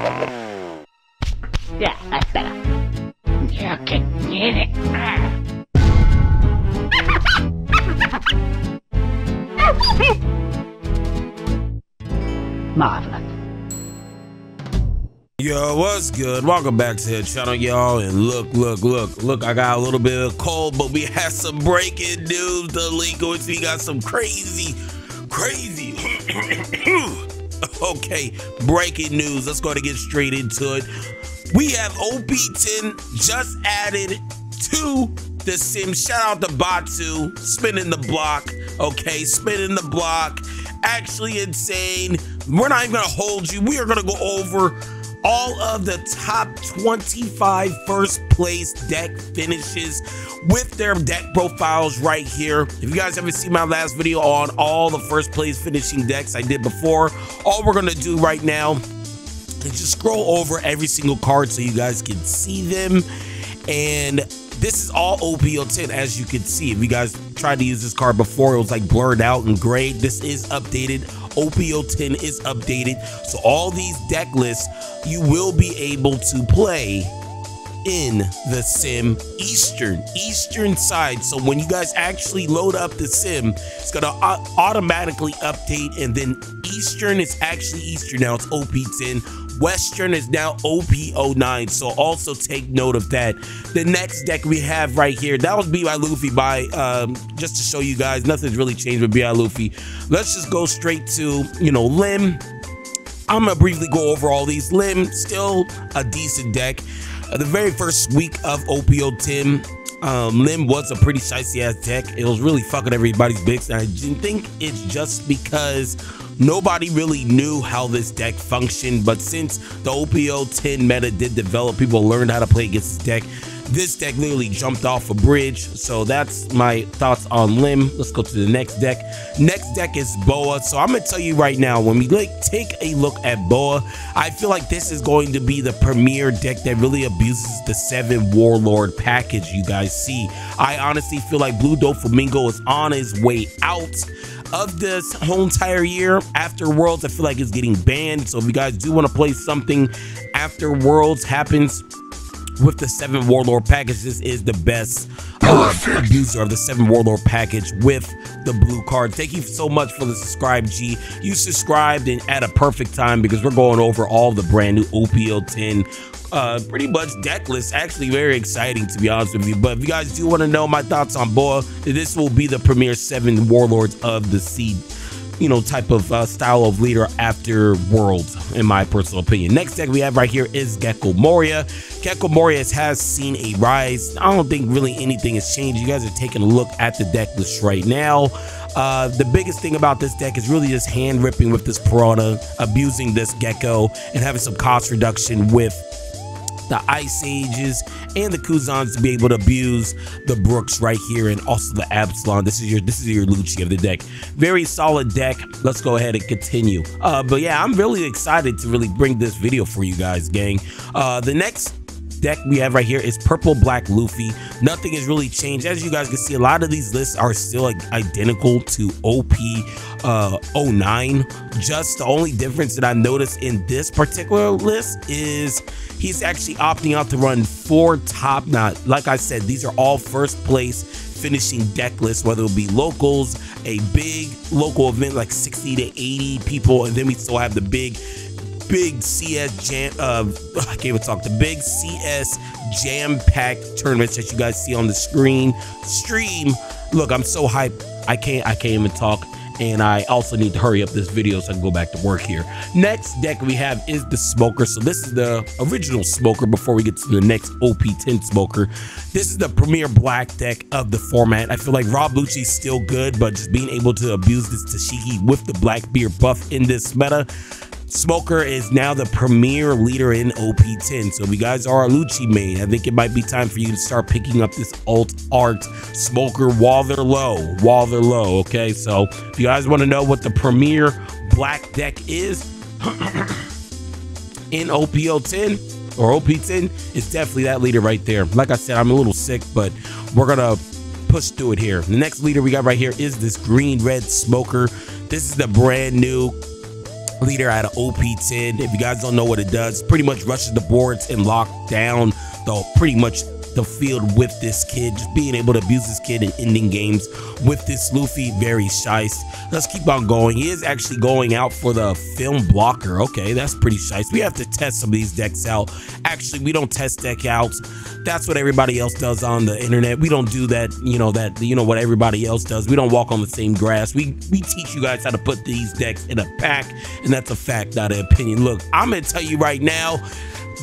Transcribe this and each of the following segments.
Yeah, that's better. You can get it. Marvelous. Yo, what's good? Welcome back to the channel, y'all. And look, I got a little bit of cold, but we have some breaking news. The linguists, we got some crazy okay, breaking news. Let's go to get straight into it. We have OP10 just added to the sim. Shout out to ﷺ, spinning the block. Okay, spinning the block. Actually insane. We're not even gonna hold you. We are gonna go over all of the top 25 first place deck finishes with their deck profiles right here. If you guys haven't seen my last video on all the first place finishing decks I did before, all we're gonna do right now is just scroll over every single card so you guys can see them. And this is all OP10, as you can see. If you guys tried to use this card before, it was like blurred out and gray. This is updated. OP10 is updated. So all these deck lists, you will be able to play in the sim Eastern side. So when you guys actually load up the sim, it's gonna automatically update, and then Eastern is actually Eastern now. It's OP10. Western is now OP09, so also take note of that. The next deck we have right here, that was ﷺ just to show you guys, nothing's really changed with ﷺ. Let's just go straight to, Lim. I'm gonna briefly go over all these. Lim, still a decent deck. The very first week of OP10, Lim was a pretty shicey ass deck. It was really fucking everybody's bigs, and I think it's just because nobody really knew how this deck functioned. But since the OP10 meta did develop, people learned how to play against this deck. This deck literally jumped off a bridge. So that's my thoughts on Lim. Let's go to the next deck. Next deck is Boa. So I'm gonna tell you right now, when we take a look at Boa, I feel like this is going to be the premier deck that really abuses the 7 Warlord package you guys see. I honestly feel like Blue Doflamingo is on his way out of this whole entire year. After Worlds, I feel like it's getting banned. So if you guys do want to play something after Worlds happens with the 7 Warlord package, this is the best abuser of the 7 Warlord package with the blue card. Thank you so much for the subscribe, G. You subscribed and at a perfect time, because we're going over all the brand new OP10 pretty much deck list. Actually very exciting, to be honest with you. But if you guys do want to know my thoughts on Boa, this will be the premier 7 Warlords of the seed, type of style of leader after Worlds, in my personal opinion. Next deck we have right here is Gecko Moria. Gecko Moria has seen a rise. I don't think really anything has changed. You guys are taking a look at the deck list right now. The biggest thing about this deck is really just hand ripping with this Piranha, abusing this Gecko, and having some cost reduction with the Ice Ages and the Kuzans to be able to abuse the Brooks right here, and also the Absalon. This is your Lucci of the deck. Very solid deck. Let's go ahead and continue. But yeah, I'm really excited to really bring this video for you guys, gang. The next deck we have right here is Purple Black Luffy. Nothing has really changed. As you guys can see, a lot of these lists are still identical to OP09. Just the only difference that I noticed in this particular list is he's actually opting out to run 4 top notch. Like I said, these are all first place finishing deck lists, whether it be locals, a big local event like 60 to 80 people, and then we still have the big CS jam, I can't even talk, the big CS jam-packed tournaments that you guys see on the stream. Look, I'm so hyped, I can't even talk, and I also need to hurry up this video so I can go back to work here. Next deck we have is the Smoker. So this is the original Smoker before we get to the next OP10 Smoker. This is the premier black deck of the format. I feel like Rob Lucci is still good, but just being able to abuse this Tashiki with the Blackbeard buff in this meta, Smoker is now the premier leader in OP10. So if you guys are a Lucci main, I think it might be time for you to start picking up this alt art Smoker while they're low. Okay, so if you guys want to know what the premier black deck is in OP10 or OP10, it's definitely that leader right there. Like I said, I'm a little sick, but we're gonna push through it here. The next leader we got right here is this green red Smoker. This is the brand new leader out of OP10. If you guys don't know what it does, pretty much rushes the boards and lock down pretty much the field with this kid. Just being able to abuse this kid and ending games with this Luffy, very shice. Let's keep on going. He is actually going out for the film blocker. Okay, that's pretty shice. We have to test some of these decks out. Actually, we don't test deck out. That's what everybody else does on the internet. We don't do that, you know what everybody else does. We don't walk on the same grass. We teach you guys how to put these decks in a pack, and that's a fact, not an opinion. Look, I'm gonna tell you right now,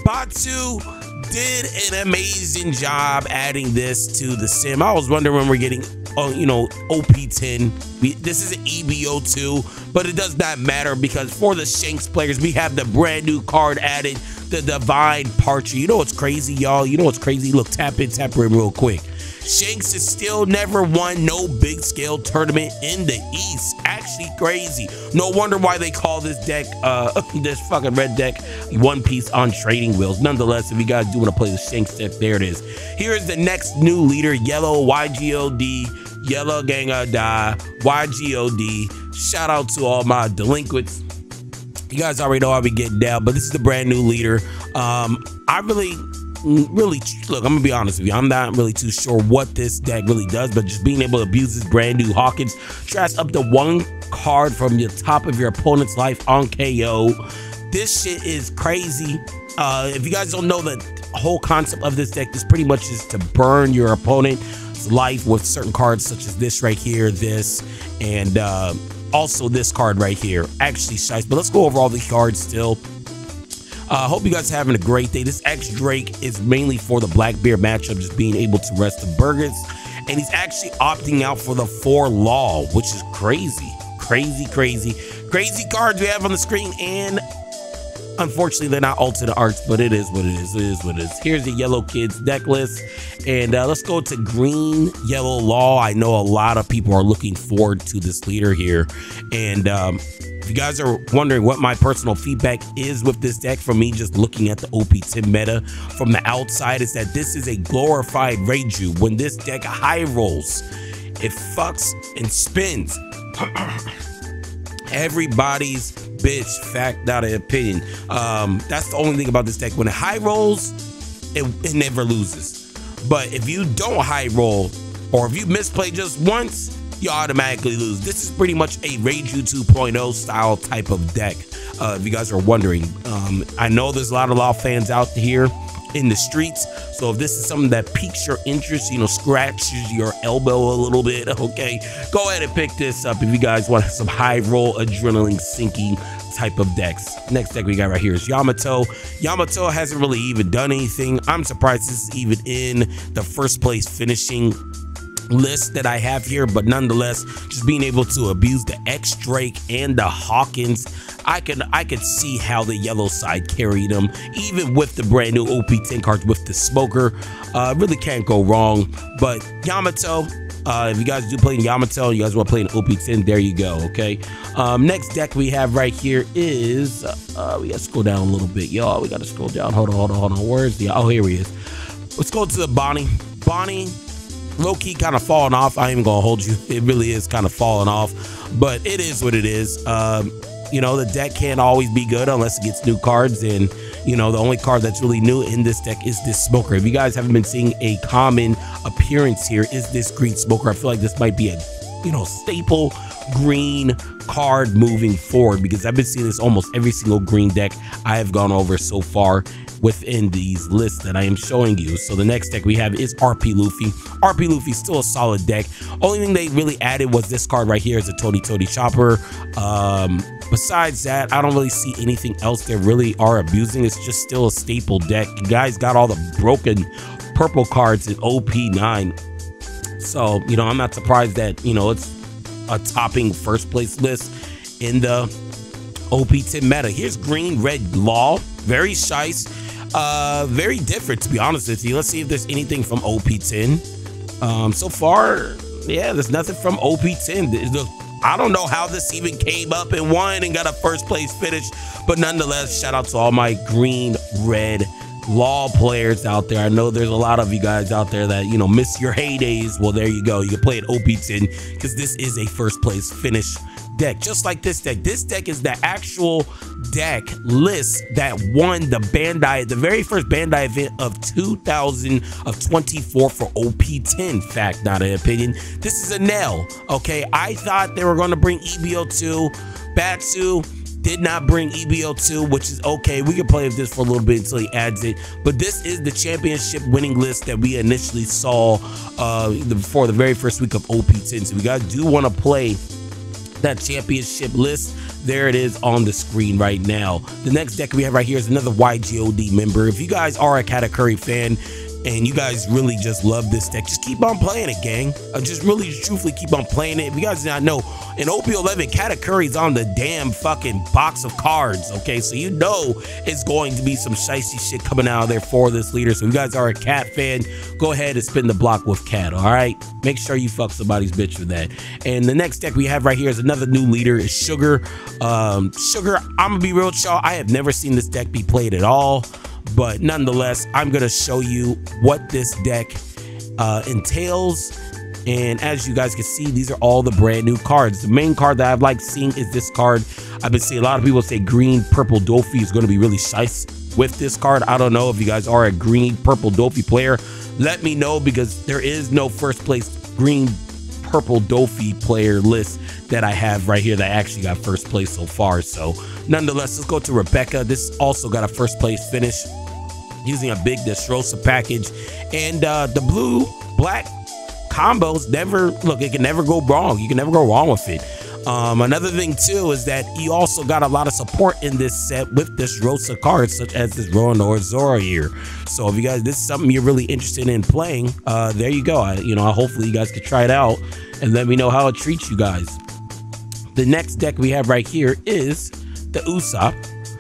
dựuⱠ did an amazing job adding this to the sim. I was wondering when we're getting, OP10. This is an EBO2, but it does not matter because for the Shanks players, we have the brand new card added, the Divine Parcher. You know what's crazy, y'all? You know what's crazy? Look, tap in real quick. Shanks has still never won no big scale tournament in the East. Actually crazy. No wonder why they call this deck, this fucking red deck, One Piece on trading wheels. Nonetheless, if you guys do want to play the Shanks deck, there it is. Here is the next new leader, Yellow YGOD, Yellow Gang or Die, YGOD. Shout out to all my delinquents. You guys already know how we get down, but this is the brand new leader. I really, look, I'm gonna be honest with you, I'm not really too sure what this deck really does, but just being able to abuse this brand new Hawkins, trash up to 1 card from the top of your opponent's life on KO. This shit is crazy. If you guys don't know, the whole concept of this deck is pretty much just to burn your opponent's life with certain cards such as this right here, this, and also this card right here. Actually shice, but let's go over all these cards still. Hope you guys are having a great day. This X Drake is mainly for the Blackbeard matchup, just being able to rest the burgers. And he's actually opting out for the 4 Law, which is crazy. Crazy cards we have on the screen. And unfortunately, they're not alternate arts, but it is what it is. It is what it is. Here's the Yellow Kids deck list. And let's go to Green Yellow Law. I know a lot of people are looking forward to this leader here. And if you guys are wondering what my personal feedback is with this deck, from me just looking at the OP10 meta from the outside, is that this is a glorified Reiju. When this deck high rolls, it fucks and spins. Everybody's bitch, fact, not an opinion. That's the only thing about this deck. When it high rolls, it never loses. But if you don't high roll, or if you misplay just once, you automatically lose. This is pretty much a Reiju 2.0 style type of deck, if you guys are wondering. I know there's a lot of Law fans out here in the streets, so if this is something that piques your interest, scratches your elbow a little bit, okay, go ahead and pick this up if you guys want some high roll adrenaline sinking type of decks. Next deck we got right here is Yamato. Yamato hasn't really even done anything. I'm surprised this is even in the first place finishing list that I have here, but nonetheless, just being able to abuse the X Drake and the Hawkins, I could see how the yellow side carried them, even with the brand new OP10 cards with the smoker. Really can't go wrong. But Yamato, if you guys do play in Yamato, you guys want to play in OP10, there you go. Okay, next deck we have right here is we gotta scroll down a little bit, y'all. We gotta scroll down. Hold on, where's the, oh, here he is. Let's go to the Bonnie. Low-key kind of falling off. I ain't even gonna hold you, it really is kind of falling off, but it is what it is. The deck can't always be good unless it gets new cards, and the only card that's really new in this deck is this smoker. If you guys haven't been seeing a common appearance here, is this green smoker. I feel like this might be a staple green card moving forward, because I've been seeing this almost every single green deck I have gone over so far within these lists that I am showing you. So the next deck we have is RP Luffy. RP Luffy still a solid deck. Only thing they really added was this card right here, is a Tony Chopper. Besides that, I don't really see anything else they really are abusing. It's just still a staple deck. You guys got all the broken purple cards in OP9. So, I'm not surprised that, it's a topping first place list in the OP10 meta. Here's Green Red Law. Very shice. Very different, to be honest with you. Let's see if there's anything from OP10. So far, yeah, there's nothing from OP10. I don't know how this even came up and won and got a first place finish, but nonetheless, shout out to all my Green Red Law players out there. I know there's a lot of you guys out there that miss your heydays. Well, there you go, you can play at OP10, because this is a first place finish deck, just like this deck. This deck is the actual deck list that won the very first Bandai event of 2024 for OP10. Fact, not an opinion. This is a nail. Okay, I thought they were going to bring EBO2. Batsu did not bring EBO2, which is okay. We can play with this for a little bit until he adds it. But this is the championship winning list that we initially saw before the very first week of OP10. So we guys do want to play that championship list. There it is on the screen right now. The next deck we have right here is another YGOD member. If you guys are a ﷺ fan and you guys really just love this deck, just keep on playing it, gang. Just really truthfully keep on playing it. If you guys did not know, in OP11, ﷺ's on the damn fucking box of cards, okay? So you know it's going to be some shicey shit coming out of there for this leader. So if you guys are a Cat fan, go ahead and spin the block with Cat, all right? Make sure you fuck somebody's bitch with that. And the next deck we have right here is another new leader. Is Sugar. Sugar, I'm gonna be real with y'all, I have never seen this deck be played at all. But nonetheless, I'm going to show you what this deck entails. And as you guys can see, these are all the brand new cards. The main card that I've liked seeing is this card. I've been seeing a lot of people say green purple Dofi is going to be really nice with this card. I don't know if you guys are a green purple Dofi player. Let me know, because there is no first place green purple Dofi player list that I have right here that actually got first place so far. So nonetheless, let's go to Rebecca. This also got a first place finish using a big ΔẄuᱠ package. And the blue black combos it can never go wrong. You can never go wrong with it. Another thing too is that you also got a lot of support in this set with ΔẄuᱠ cards, such as this Roanoke Zora here. So if you guys, this is something you're really interested in playing, there you go. Hopefully you guys can try it out and let me know how it treats you guys. The next deck we have right here is the Usopp.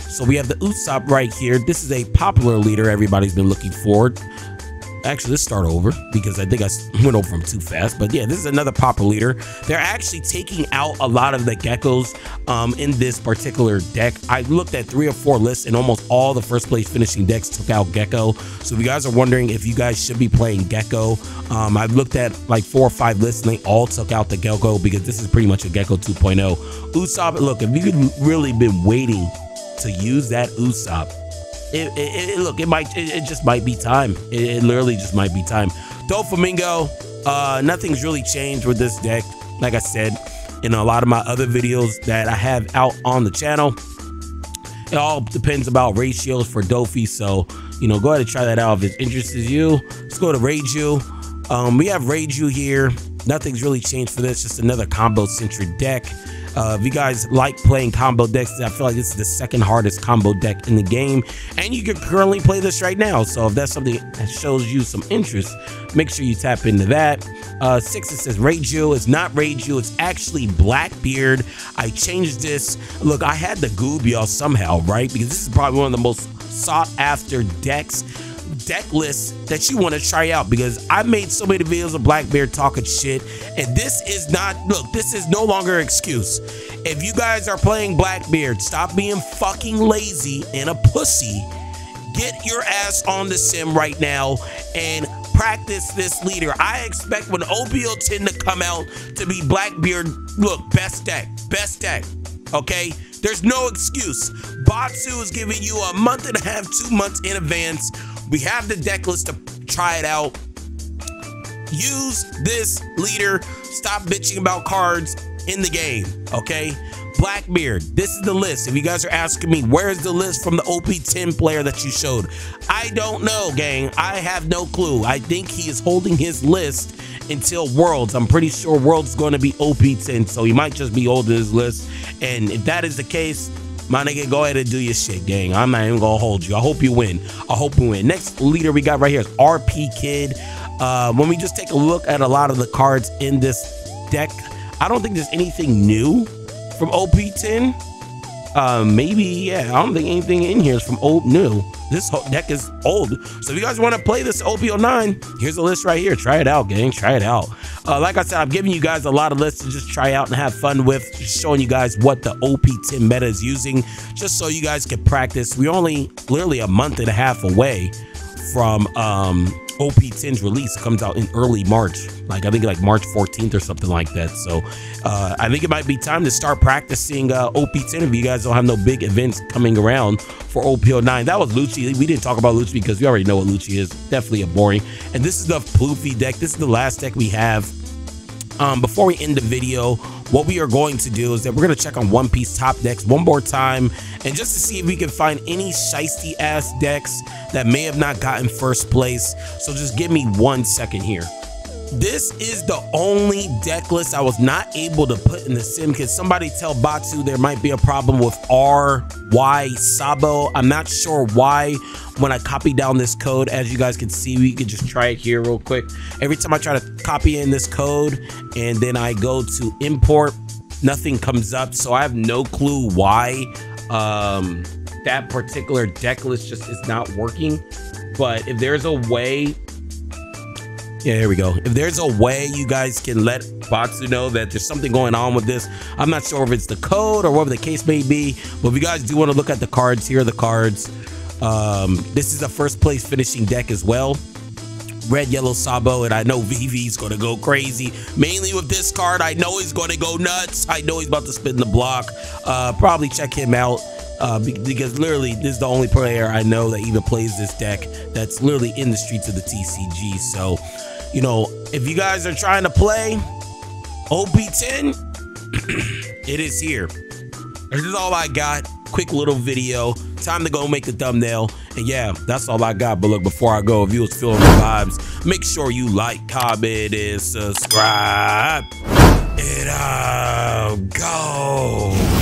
So we have the Usopp right here. This is a popular leader everybody's been looking for. Actually, let's start over because I think I went over them too fast. But yeah, this is another popular leader. They're actually taking out a lot of the geckos in this particular deck. I looked at 3 or 4 lists and almost all the first place finishing decks took out gecko. So if you guys are wondering if you guys should be playing gecko, I've looked at like 4 or 5 lists and they all took out the gecko because this is pretty much a gecko 2.0. Usopp, look, if you've really been waiting to use that Usopp, it just might be time. It literally just might be time. Doflamingo, nothing's really changed with this deck. Like I said in a lot of my other videos that I have out on the channel, it all depends about ratios for Dofi. So go ahead and try that out if it interests you. Let's go to Reiju. We have Reiju here. Nothing's really changed for this, just another combo centric deck. If you guys like playing combo decks, I feel like this is the second hardest combo deck in the game, and you can currently play this right now. So if that's something that shows you some interest, make sure you tap into that. 6, it says Reiju. It's not Reiju, it's actually Blackbeard. I changed this. Look, I had the Gubyao somehow, right? Because this is probably one of the most sought after deck lists that you want to try out, because I made so many videos of Blackbeard talking shit, and this is no longer an excuse. If you guys are playing Blackbeard, stop being fucking lazy and a pussy. Get your ass on the sim right now and practice this leader. I expect when OP10 to come out to be Blackbeard, look, best deck, okay? There's no excuse. Batsu is giving you a month and a half, 2 months in advance. We have the deck list to try it out. Use this leader. Stop bitching about cards in the game, okay? Blackbeard, this is the list. If you guys are asking me, where's the list from the OP10 player that you showed? I don't know, gang. I have no clue. I think he is holding his list until Worlds. I'm pretty sure Worlds is going to be OP10, so he might just be holding his list. And if that is the case, my nigga, go ahead and do your shit, gang. I'm not even gonna hold you. I hope you win. Next leader we got right here is RP Kid. When we just take a look at a lot of the cards in this deck, I don't think there's anything new from OP10. Maybe, yeah, I don't think anything in here is from old new. This whole deck is old. So if you guys want to play this OP09, here's a list right here. Try it out, gang. Try it out. Like I said, I'm giving you guys a lot of lists to just try out and have fun with, just showing you guys what the OP10 meta is using, just so you guys can practice. We're only literally a month and a half away from OP10's release. It comes out in early March, like I think like March 14th or something like that. So I think it might be time to start practicing OP10 if you guys don't have no big events coming around for OP09. That was Lucci. We didn't talk about Lucci because we already know what Lucci is. Definitely a boring. And this is the Floofy deck. This is the last deck we have. Before we end the video, what we are going to do is that we're going to check on One Piece top decks one more time, and just to see if we can find any shiesty ass decks that may have not gotten first place. So just give me 1 second here. This is the only deck list I was not able to put in the sim because somebody tell Batu there might be a problem with RY Sabo. I'm not sure why. When I copy down this code, as you guys can see, we can just try it here real quick. Every time I try to copy in this code and then I go to import, nothing comes up. So I have no clue why that particular deck list just is not working. But if there's a way, yeah, here we go. If there's a way you guys can let Batu know that there's something going on with this, I'm not sure if it's the code or whatever the case may be. But if you guys do want to look at the cards, here are the cards. This is a first place finishing deck as well. Red, yellow, Sabo, and I know VV's gonna go crazy. Mainly with this card, I know he's gonna go nuts. I know he's about to spin the block. Probably check him out because literally this is the only player I know that even plays this deck that's literally in the streets of the TCG. So, you know, if you guys are trying to play OP10, it is here. This is all I got. Quick little video. Time to go make the thumbnail. And yeah, that's all I got. But look, before I go, if you was feeling the vibes, make sure you like, comment, and subscribe. And go.